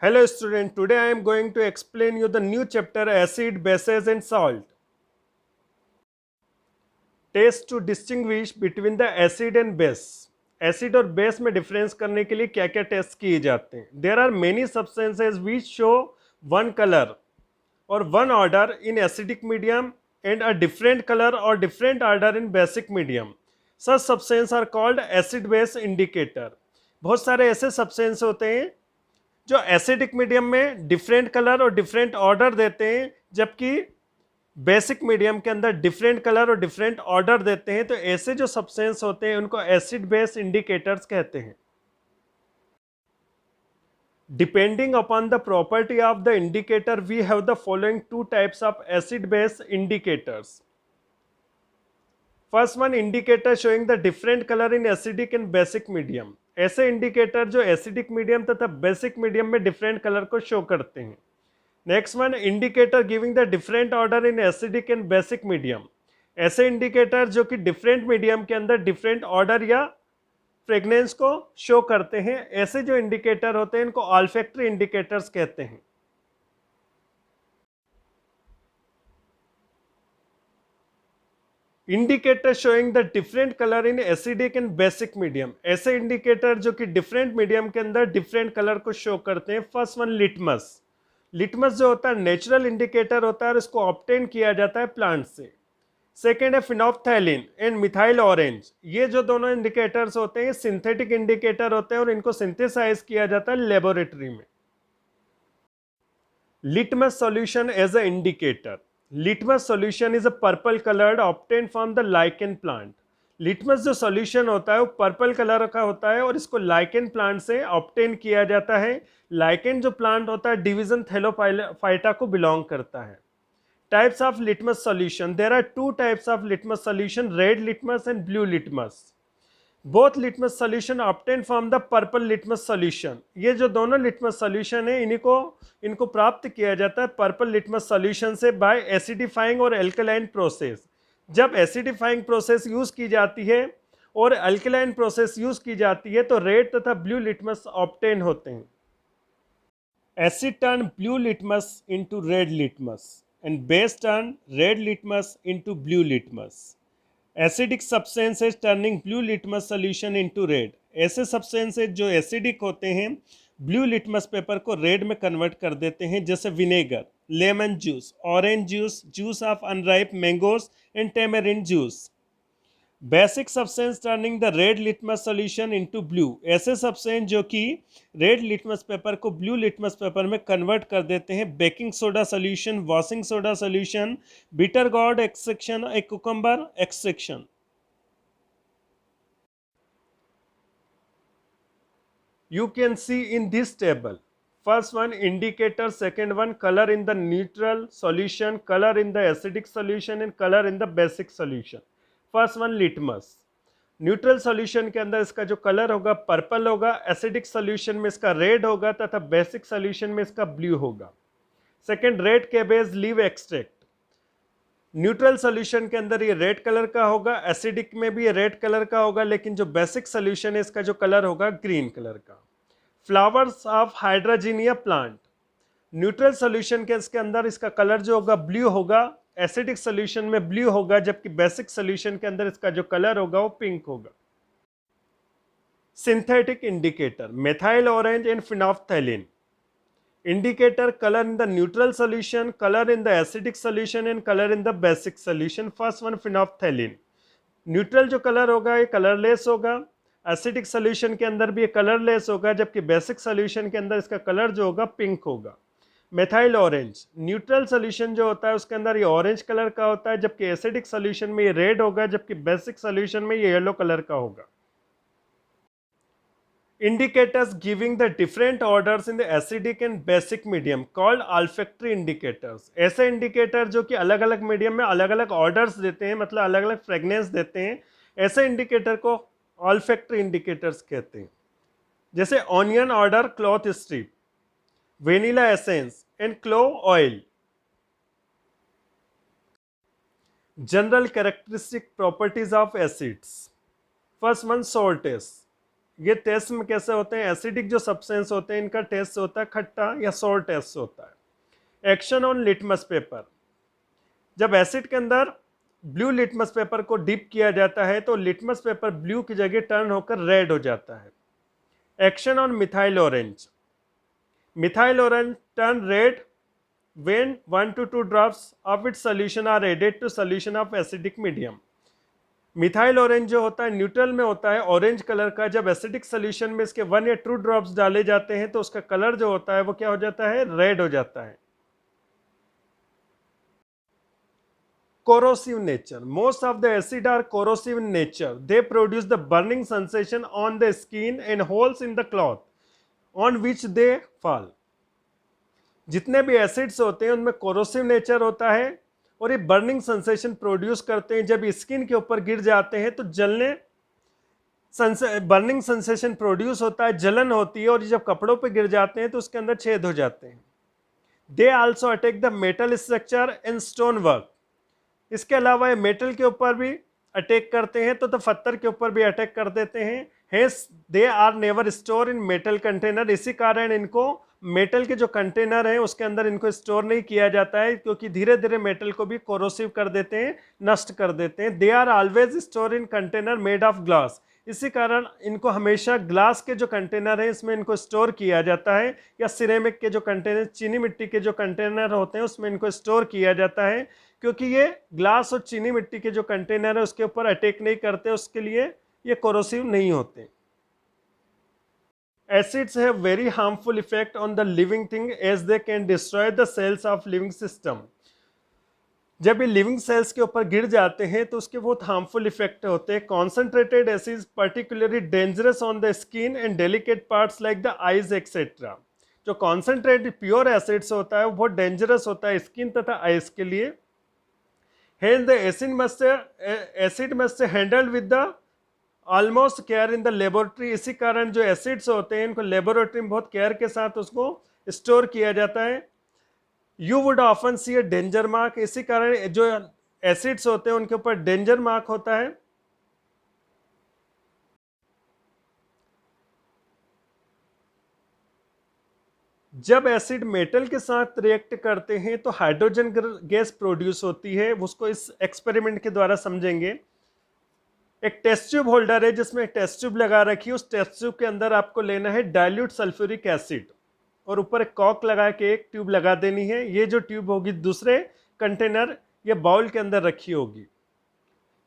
Hello student, today I am going to explain you the new chapter acid, bases and salt. Test to distinguish between the acid and base. Acid और base में difference करने के लिए क्या क्या test किए जाते हैं. There are many substances which show one colour और one odour in acidic medium and a different colour और different order in basic medium. Such substance are called acid base indicator. बहुत सारे ऐसे सब्सटेंस होते हैं जो एसिडिक मीडियम में different colour और डिफरेंट ऑर्डर देते हैं, जबकि बेसिक मीडियम के अंदर डिफरेंट कलर और डिफरेंट ऑर्डर देते हैं. तो ऐसे जो सब्सटेंस होते हैं उनको एसिड बेस इंडिकेटर्स कहते हैं. Depending upon the property of the indicator we have the following two types of acid base indicators. First one, indicator showing the different colour in acidic and basic medium. ऐसे indicator जो acidic medium तथा basic medium में different colour को show करते हैं. Next one, indicator giving the different order in acidic and basic medium. ऐसे indicator जो कि डिफरेंट मीडियम के अंदर डिफरेंट ऑर्डर या फ्रेगनेंस को शो करते हैं. ऐसे जो इंडिकेटर होते हैं इनको ऑल्फैक्टरी इंडिकेटर्स कहते हैं. Indicator showing the different colour in acidic and basic medium. ऐसे इंडिकेटर जो कि डिफरेंट मीडियम के अंदर डिफरेंट कलर को शो करते हैं. First one, litmus. लिटमस जो होता है नेचुरल इंडिकेटर होता है और इसको ऑब्टेन किया जाता है प्लांट से. सेकेंड है फिनोप्थैलिन एंड मिथाइल ऑरेंज. ये जो दोनों इंडिकेटर्स होते हैं सिंथेटिक इंडिकेटर होते हैं और इनको सिंथेसाइज किया जाता है लेबोरेटरी में. Litmus solution as a indicator. Litmus solution is a purple coloured obtain from the lichen plant. Litmus जो सॉल्यूशन होता है वो पर्पल कलर का होता है और इसको लाइकेन प्लांट से ऑब्टेन किया जाता है. लाइकेन जो प्लांट होता है डिवीजन थैलोफाइटा को बिलोंग करता है. Types of litmus solution. There are two types of litmus solution, red litmus and blue litmus. Both litmus solution obtain from the purple litmus solution. ये जो दोनों लिटमस सॉल्यूशन है इनको प्राप्त किया जाता है पर्पल लिटमस सॉल्यूशन से बाय एसिडिफाइंग और एल्कलाइन प्रोसेस. जब एसिडिफाइंग प्रोसेस यूज की जाती है और अल्कलाइन प्रोसेस यूज की जाती है तो रेड तथा ब्लू लिटमस ऑब्टेन होते हैं. Acid turn blue litmus into red litmus and base turn red litmus into blue litmus. Acidic substances turning blue litmus solution into red. ऐसे substances जो acidic होते हैं ब्लू लिटमस पेपर को red में convert कर देते हैं, जैसे vinegar, lemon juice, orange juice, juice of unripe mangoes and tamarind juice. Basic substance turning the red litmus solution into blue. ऐसे सब्सटेंस जो कि रेड लिटमस पेपर को ब्लू लिटमस पेपर में कन्वर्ट कर देते हैं. Baking soda solution, washing soda solution, bitter gourd extraction, a cucumber extraction. You can see in this table. First one indicator, second one color in the neutral solution, color in the acidic solution and color in the basic solution. First one litmus. Neutral solution के अंदर इसका जो colour होगा purple होगा, acidic solution में इसका red होगा तथा बेसिक सॉल्यूशन में इसका ब्लू होगा. Second, red cabbage leave extract. Neutral solution के अंदर ये रेड कलर का होगा, एसिडिक में भी ये रेड कलर का होगा, लेकिन जो बेसिक सॉल्यूशन है इसका जो कलर होगा ग्रीन कलर का. Flowers of hydrangea plant. Neutral solution के इसके अंदर इसका कलर जो होगा ब्लू होगा, एसिडिक सॉल्यूशन में ब्लू होगा, जबकि बेसिक सॉल्यूशन के अंदर इसका जो कलर होगा वो पिंक होगा. Synthetic indicator, methyl orange and phenolphthalein. Indicator color in the neutral solution, color in the acidic solution and color in the basic solution. First one, phenolphthalein. Neutral जो colour होगा ये कलरलेस होगा, acidic solution के अंदर भी ये colourless होगा, जबकि बेसिक सोल्यूशन के अंदर इसका कलर जो होगा पिंक होगा. Methyl orange. न्यूट्रल सोल्यूशन जो होता है उसके अंदर ये ऑरेंज कलर का होता है, जबकि एसिडिक सोल्यूशन में ये रेड होगा, जबकि बेसिक सोल्यूशन में ये येलो कलर का होगा. Indicators giving the different orders in the acidic and basic medium called olfactory indicators. ऐसे इंडिकेटर जो कि अलग अलग मीडियम में अलग अलग ऑर्डर्स देते हैं, मतलब अलग अलग फ्रेगनेंस देते हैं, ऐसे इंडिकेटर को olfactory इंडिकेटर्स कहते हैं. जैसे onion odour cloth strip, vanilla essence and clove oil. General characteristic properties of acids. First one, salts. ये टेस्ट में कैसे होते हैं, एसिडिक जो सब्सटेंस होते हैं इनका टेस्ट होता है खट्टा या सोर टेस्ट होता है। एक्शन ऑन लिटमस पेपर, जब एसिड के अंदर ब्लू लिटमस पेपर को डिप किया जाता है तो लिटमस पेपर ब्लू की जगह टर्न होकर रेड हो जाता है। Action on methyl orange, methyl orange turn red when 1 to 2 drops of its solution are added to solution of acidic medium। Methyl orange जो होता है न्यूट्रल में होता है ऑरेंज कलर का, जब एसिडिक सोल्यूशन में इसके 1 या 2 ड्रॉप्स डाले जाते हैं तो उसका कलर जो होता है वो क्या हो जाता है, रेड हो जाता है। corrosive nature, most of the acid are corrosive in nature, they produce the burning sensation on the skin and holes in the cloth on which they fall। जितने भी एसिड्स होते हैं उनमें कोरोसिव नेचर होता है और ये बर्निंग सेंसेशन प्रोड्यूस करते हैं, जब स्किन के ऊपर गिर जाते हैं तो जलने बर्निंग सेंसेशन प्रोड्यूस होता है, जलन होती है, और जब कपड़ों पे गिर जाते हैं तो उसके अंदर छेद हो जाते हैं। They also attack the metal structure and stone work, इसके अलावा ये मेटल के ऊपर भी अटैक करते हैं तो पत्थर के ऊपर भी अटैक कर देते हैं। Hence they are never store in metal container, इसी कारण इनको मेटल के जो कंटेनर है उसके अंदर इनको स्टोर नहीं किया जाता है, क्योंकि धीरे धीरे मेटल को भी कोरोसिव कर देते हैं, नष्ट कर देते हैं। They are always store in container made of glass, इसी कारण इनको हमेशा ग्लास के जो कंटेनर है इसमें इनको स्टोर किया जाता है, या सिरेमिक के जो कंटेनर, चीनी मिट्टी के जो कंटेनर होते हैं उसमें इनको स्टोर किया जाता है, क्योंकि ये ग्लास और चीनी मिट्टी के जो कंटेनर है उसके ऊपर अटैक नहीं करते, उसके लिए ये कोरोसिव नहीं होते। Acids have very harmful effect on the living thing as they can destroy the cells of living system। जब ये लिविंग सेल्स के ऊपर गिर जाते हैं तो उसके बहुत हार्मफुल इफेक्ट होते हैं। Concentrated acids particularly dangerous on the skin and delicate parts like the eyes etcetera. जो कॉन्सेंट्रेटेड प्योर एसिड्स होता है वो बहुत डेंजरस होता है स्किन तथा आइज के लिए। Hence the acid must handled with the almost care in the laboratory, इसी कारण जो एसिड्स होते हैं इनको लेबोरेटरी में बहुत केयर के साथ उसको स्टोर किया जाता है। You would often see a danger mark, इसी कारण जो एसिड्स होते हैं उनके ऊपर डेंजर मार्क होता है। जब एसिड मेटल के साथ रिएक्ट करते हैं तो हाइड्रोजन गैस प्रोड्यूस होती है, उसको इस एक्सपेरिमेंट के द्वारा समझेंगे। एक टेस्ट ट्यूब होल्डर है जिसमें एक टेस्ट ट्यूब लगा रखी है, उस टेस्ट ट्यूब के अंदर आपको लेना है डाइल्यूट सल्फ्यूरिक एसिड और ऊपर एक कॉक लगा के एक ट्यूब लगा देनी है। ये जो ट्यूब होगी दूसरे कंटेनर या बाउल के अंदर रखी होगी।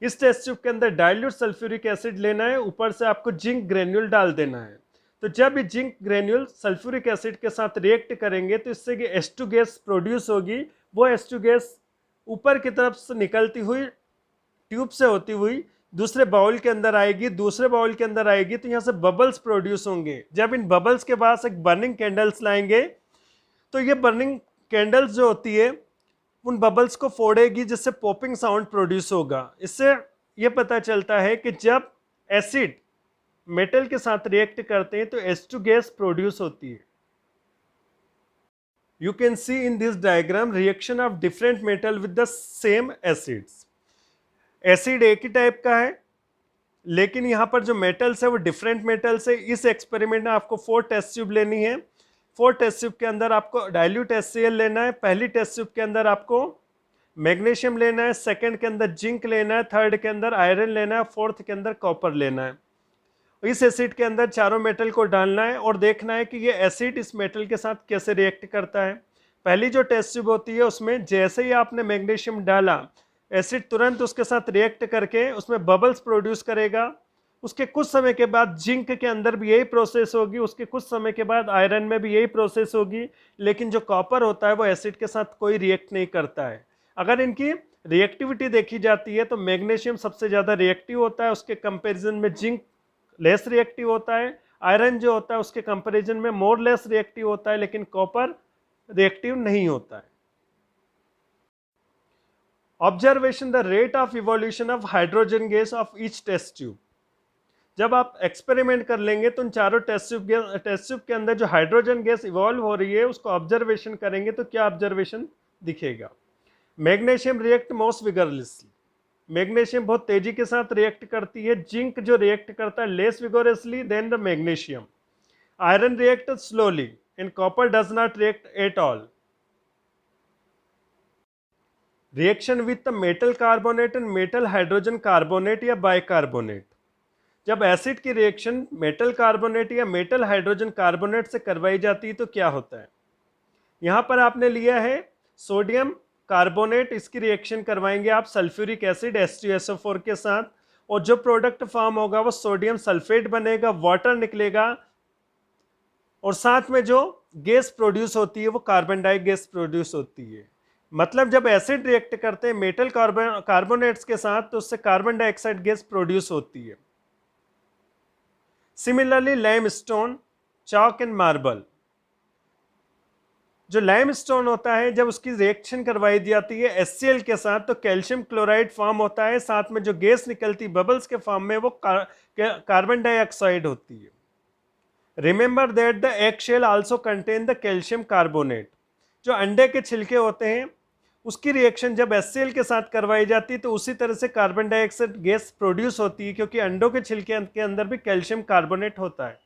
इस टेस्ट ट्यूब के अंदर डाइल्यूट सल्फ्यूरिक एसिड लेना है, ऊपर से आपको जिंक ग्रेन्यूल डाल देना है। तो जब ये जिंक ग्रेन्यूल सल्फ्यूरिक एसिड के साथ रिएक्ट करेंगे तो इससे कि H2 गैस प्रोड्यूस होगी। वो H2 गैस ऊपर की तरफ से निकलती हुई ट्यूब से होती हुई दूसरे बाउल के अंदर आएगी, दूसरे बाउल के अंदर आएगी तो यहाँ से बबल्स प्रोड्यूस होंगे। जब इन बबल्स के पास एक बर्निंग कैंडल्स लाएंगे तो ये बर्निंग कैंडल्स जो होती है उन बबल्स को फोड़ेगी जिससे पॉपिंग साउंड प्रोड्यूस होगा। इससे ये पता चलता है कि जब एसिड मेटल के साथ रिएक्ट करते हैं तो H2 गैस प्रोड्यूस होती है। You can see in this diagram reaction of different metal with the same acids. Acid एक ही टाइप का है लेकिन यहाँ पर जो मेटल्स है वो डिफरेंट मेटल्स है। इस एक्सपेरिमेंट में आपको 4 टेस्ट ट्यूब लेनी है। 4 टेस्ट ट्यूब के अंदर आपको डाइल्यूट HCl लेना है। पहली टेस्ट ट्यूब के अंदर आपको मैग्नीशियम लेना है, सेकंड के अंदर जिंक लेना है, थर्ड के अंदर आयरन लेना है, फोर्थ के अंदर कॉपर लेना है। इस एसिड के अंदर चारों मेटल को डालना है और देखना है कि ये एसिड इस मेटल के साथ कैसे रिएक्ट करता है। पहली जो टेस्ट ट्यूब होती है उसमें जैसे ही आपने मैग्नीशियम डाला एसिड तुरंत उसके साथ रिएक्ट करके उसमें बबल्स प्रोड्यूस करेगा। उसके कुछ समय के बाद जिंक के अंदर भी यही प्रोसेस होगी, उसके कुछ समय के बाद आयरन में भी यही प्रोसेस होगी, लेकिन जो कॉपर होता है वो एसिड के साथ कोई रिएक्ट नहीं करता है। अगर इनकी रिएक्टिविटी देखी जाती है तो मैग्नीशियम सबसे ज़्यादा रिएक्टिव होता है, उसके कंपेरिजन में जिंक लेस रिएक्टिव होता है, आयरन जो होता है उसके कंपेरिजन में मोर लेस रिएक्टिव होता है, लेकिन कॉपर रिएक्टिव नहीं होता है। Observation the rate of evolution of hydrogen gas of each test tube. जब आप एक्सपेरिमेंट कर लेंगे तो उन चारों टेस्ट ट्यूब के अंदर जो हाइड्रोजन गैस इवॉल्व हो रही है उसको ऑब्जर्वेशन करेंगे तो क्या ऑब्जर्वेशन दिखेगा। Magnesium react most vigorously, magnesium बहुत तेजी के साथ रिएक्ट करती है, जिंक जो रिएक्ट करता है less vigorously than the magnesium, iron react slowly and copper does not react at all. Reaction with the metal carbonate and metal hydrogen carbonate या बाइकार्बोनेट, जब एसिड की रिएक्शन मेटल कार्बोनेट या metal hydrogen carbonate से करवाई जाती है तो क्या होता है। यहाँ पर आपने लिया है सोडियम कार्बोनेट, इसकी रिएक्शन करवाएंगे आप सल्फ्यूरिक एसिड H2SO4 के साथ, और जो प्रोडक्ट फॉर्म होगा वो सोडियम सल्फेट बनेगा, वाटर निकलेगा, और साथ में जो गैस प्रोड्यूस होती है वो कार्बन डाई गैस प्रोड्यूस होती है। मतलब जब एसिड रिएक्ट करते हैं मेटल कार्बोनेट्स के साथ तो उससे कार्बन डाइऑक्साइड गैस प्रोड्यूस होती है। Similarly limestone, chalk and marble, जो लाइमस्टोन होता है जब उसकी रिएक्शन करवाई जाती है HCl के साथ तो कैल्शियम क्लोराइड फॉर्म होता है, साथ में जो गैस निकलती बबल्स के फॉर्म में वो कार्बन डाइऑक्साइड होती है। Remember that the egg shell also contain the calcium carbonate, जो अंडे के छिलके होते हैं उसकी रिएक्शन जब HCl के साथ करवाई जाती है तो उसी तरह से कार्बन डाइऑक्साइड गैस प्रोड्यूस होती है, क्योंकि अंडों के छिलके के अंदर भी कैल्शियम कार्बोनेट होता है।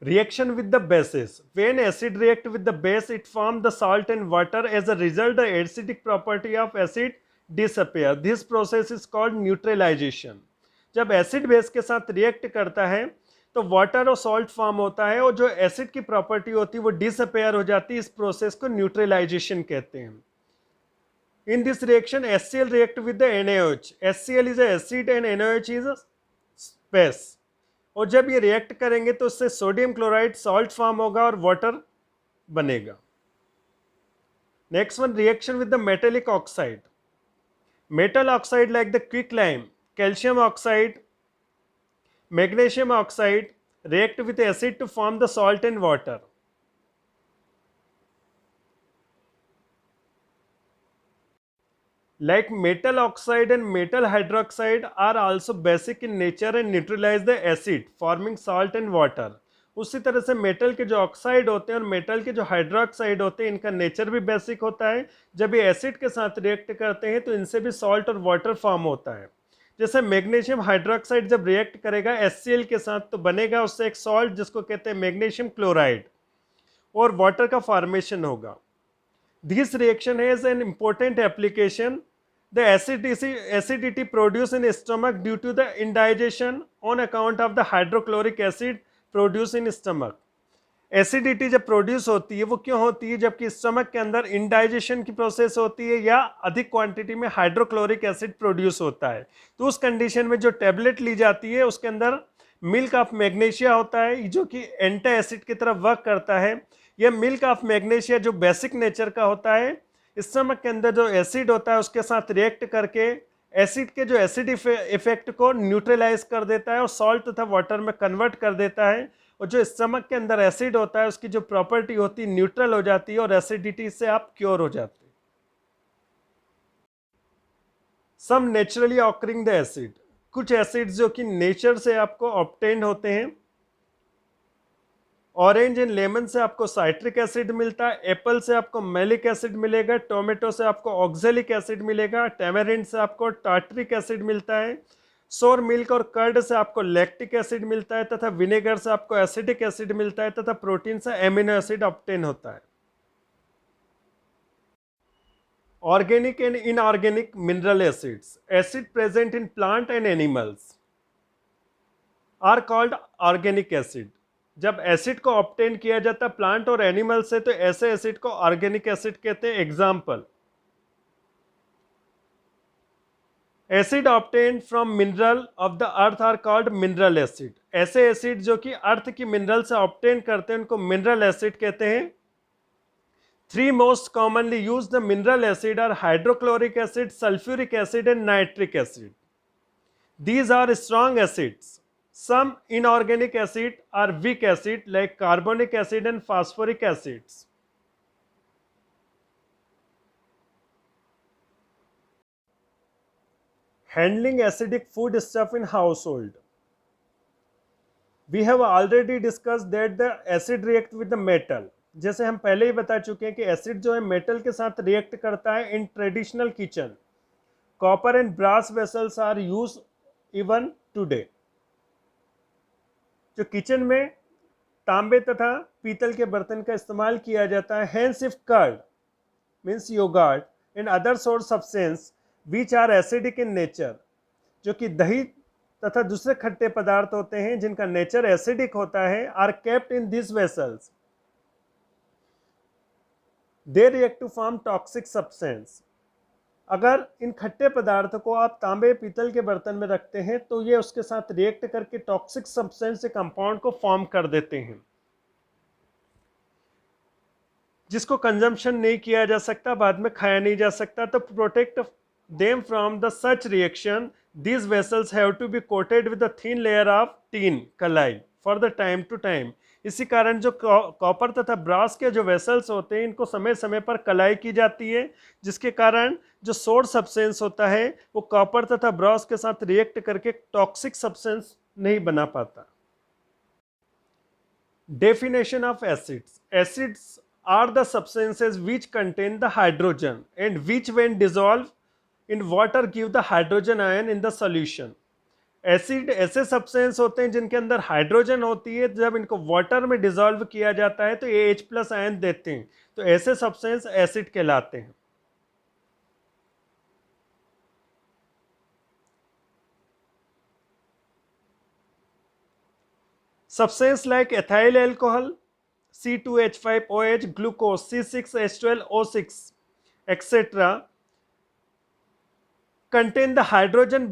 Reaction with the bases. When acid react with the base, it form the salt and water. As a result, the acidic property of acid disappear. This process is called neutralization. जब acid base के साथ react करता है तो water और salt form होता है और जो एसिड की प्रॉपर्टी होती है वो डिसअपेयर हो जाती है। इस प्रोसेस को न्यूट्रलाइजेशन कहते हैं। In this reaction, HCl react with the NaOH. HCl is a acid and NaOH is a base. और जब ये रिएक्ट करेंगे तो उससे सोडियम क्लोराइड सॉल्ट फॉर्म होगा और वाटर बनेगा। Next one, reaction with the metallic oxide. Metal oxide like the quick lime, calcium oxide, magnesium oxide react with acid to form the salt and water. Like metal oxide and metal hydroxide are also basic in nature and neutralize the acid forming salt and water. उसी तरह से metal के जो oxide होते हैं और metal के जो हाइड्रोक्साइड होते हैं इनका नेचर भी बेसिक होता है। जब ये एसिड के साथ रिएक्ट करते हैं तो इनसे भी सॉल्ट और वाटर फॉर्म होता है। जैसे मैग्नीशियम हाइड्रोक्साइड जब रिएक्ट करेगा HCl के साथ तो बनेगा उससे एक सॉल्ट जिसको कहते हैं मैग्नीशियम क्लोराइड और वाटर का फॉर्मेशन होगा। This reaction has an important application. The acidity produced in stomach due to the indigestion on account of the hydrochloric acid produced in stomach. Acidity जब प्रोड्यूस होती है वो क्यों होती है, जबकि स्टमक के अंदर इंडाइजेशन की प्रोसेस होती है या अधिक क्वांटिटी में हाइड्रोक्लोरिक एसिड प्रोड्यूस होता है। तो उस कंडीशन में जो टैबलेट ली जाती है उसके अंदर मिल्क ऑफ मैग्नीशिया होता है जो कि एंटी एसिड की तरफ वर्क करता है। यह मिल्क ऑफ मैग्नीशिया जो बेसिक नेचर का होता है स्टमक के अंदर जो एसिड होता है उसके साथ रिएक्ट करके एसिड के जो एसिड इफेक्ट को न्यूट्रलाइज कर देता है और सॉल्ट तथा वाटर में कन्वर्ट कर देता है, और जो स्टमक के अंदर एसिड होता है उसकी जो प्रॉपर्टी होती है न्यूट्रल हो जाती है और एसिडिटी से आप क्योर हो जाते हैं। सम नेचुरली ऑकरिंग द एसिड, कुछ एसिड्स जो कि नेचर से आपको ऑब्टेन होते हैं। ऑरेंज एंड लेमन से आपको साइट्रिक एसिड मिलता है, एप्पल से आपको मैलिक एसिड मिलेगा, टोमेटो से आपको ऑक्जेलिक एसिड मिलेगा, टैमरिंड से आपको टार्टरिक एसिड मिलता है, सोर मिल्क और कर्ड से आपको लैक्टिक एसिड मिलता है तथा विनेगर से आपको एसिडिक एसिड मिलता है तथा प्रोटीन से एमिनो एसिड ऑब्टेन होता है। Organic and inorganic mineral acids, acid present in plant and animals are called organic acid. जब एसिड को ऑब्टेन किया जाता है प्लांट और एनिमल से तो ऐसे एसिड को ऑर्गेनिक एसिड कहते हैं। Example, acid obtain from mineral of the earth are called mineral acid. ऐसे एसिड जो कि अर्थ की मिनरल से ऑब्टेन करते हैं उनको मिनरल एसिड कहते हैं। Three most commonly used mineral acid are hydrochloric acid, sulphuric acid and nitric acid. These are strong acids. Some inorganic acid are weak acid like carbonic acid and phosphoric acids. Handling acidic food stuff in household. We have already discussed that the acid react with the metal. जैसे हम पहले ही बता चुके हैं कि acid जो है metal के साथ रिएक्ट करता है in traditional kitchen. Copper and brass vessels are use even today. जो किचन में तांबे तथा पीतल के बर्तन का इस्तेमाल किया जाता है, hence if curd means yoghurt and other sour substance which are acidic in nature, जो कि दही तथा दूसरे खट्टे पदार्थ होते हैं जिनका नेचर एसिडिक होता है, are kept in this vessels, they react to form toxic substance. अगर इन खट्टे पदार्थों को आप तांबे पीतल के बर्तन में रखते हैं तो ये उसके साथ रिएक्ट करके टॉक्सिक सब्सटेंस कंपाउंड को फॉर्म कर देते हैं, जिसको कंजम्पशन नहीं किया जा सकता, बाद में खाया नहीं जा सकता। तो protect them from the such reaction these vessels have to be coated with a thin layer of tin कलाई for the time to time। इसी कारण जो कॉपर तथा ब्रास के जो वेसल्स होते हैं इनको समय समय पर कलाई की जाती है, जिसके कारण जो सोर्स सब्सटेंस होता है वो कॉपर तथा ब्रास के साथ रिएक्ट करके टॉक्सिक सब्सटेंस नहीं बना पाता। Definition of acids. Acids are the substances which contain the hydrogen and which when dissolve in water give the hydrogen ion in the solution. Acid ऐसे सब्सटेंस होते हैं जिनके अंदर हाइड्रोजन होती है, जब इनको वाटर में डिसॉल्व किया जाता है तो ये H+ आयन देते हैं, तो ऐसे सब्सटेंस एसिड कहलाते हैं। Substance like ethyl alcohol C2H5OH, glucose C6H12O6 etc. contain the hydrogen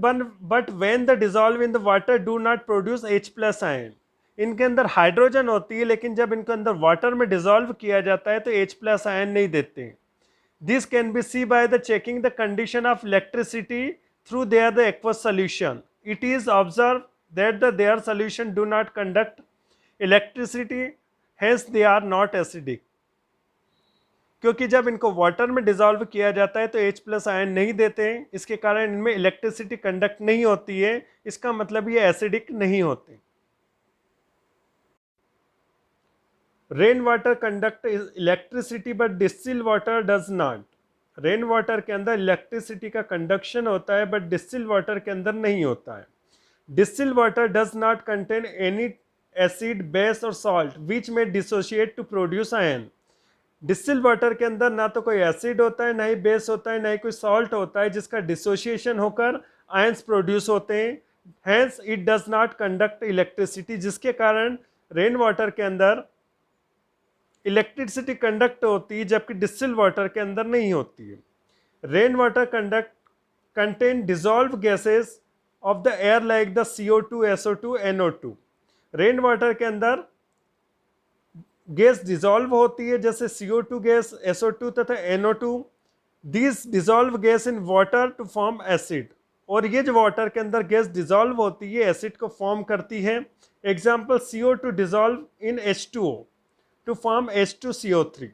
but when the dissolve in the water do not produce H+ ion. इनके अंदर हाइड्रोजन होती है लेकिन जब इनके अंदर वाटर में डिसॉल्व किया जाता है तो H+ आयन नहीं देते। This can be see by the checking the condition of electricity through their the aqueous solution. It is observe that the their solution do not conduct electricity, hence they are not acidic. क्योंकि जब इनको water में dissolve किया जाता है तो H+ ion नहीं देते हैं, इसके कारण इनमें इलेक्ट्रिसिटी कंडक्ट नहीं होती है, इसका मतलब ये एसिडिक नहीं होते। Rain water conduct electricity but distil water does not. Rain water के अंदर इलेक्ट्रिसिटी का कंडक्शन होता है बट डिस्टिल वाटर के अंदर नहीं होता है। Distil water does not contain any acid, base और सॉल्ट विच में dissociate to produce ion. Distil water के अंदर ना तो कोई एसिड होता है, ना ही बेस होता है, ना ही कोई सॉल्ट होता है जिसका डिसोसिएशन होकर आयंस प्रोड्यूस होते हैं, hence it does not conduct electricity, जिसके कारण रेन वाटर के अंदर इलेक्ट्रिसिटी कंडक्ट होती है जबकि डिस्टिल वाटर के अंदर नहीं होती है। Rain water contain dissolve gases of the air like the CO2, SO2, NO2। Rain water के अंदर गैस डिसॉल्व होती है जैसे CO2 गैस, SO2 तथा NO2। This dissolve gas in water to form acid, और ये जो वाटर के अंदर गैस डिसॉल्व होती है एसिड को फॉर्म करती है। Example CO2 dissolve in H2O to form H2CO3।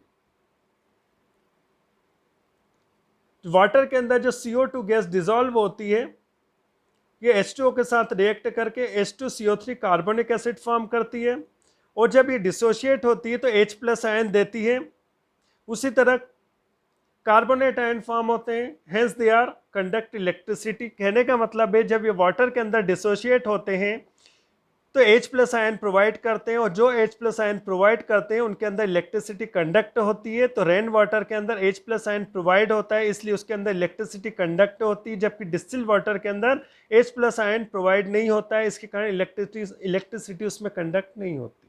Water के अंदर जो CO2 गैस डिसॉल्व होती है ये H2O के साथ रिएक्ट करके H2CO3 कार्बोनिक एसिड फॉर्म करती है, और जब ये डिसोशिएट होती है तो H+ आयन देती है। उसी तरह कार्बोनेट आयन फॉर्म होते हैं, hence they are conduct electricity. कहने का मतलब है जब ये वाटर के अंदर डिसोशिएट होते हैं तो H+ आयन प्रोवाइड करते हैं, और जो H+ आयन प्रोवाइड करते हैं उनके अंदर इलेक्ट्रिसिटी कंडक्ट होती है। तो रेन वाटर के अंदर H+ आयन प्रोवाइड होता है इसलिए उसके अंदर इलेक्ट्रिसिटी कंडक्ट होती है, जबकि डिस्टिल वाटर के अंदर H+ आयन प्रोवाइड नहीं होता है, इसके कारण इलेक्ट्रिसिटी उसमें कंडक्ट नहीं होती।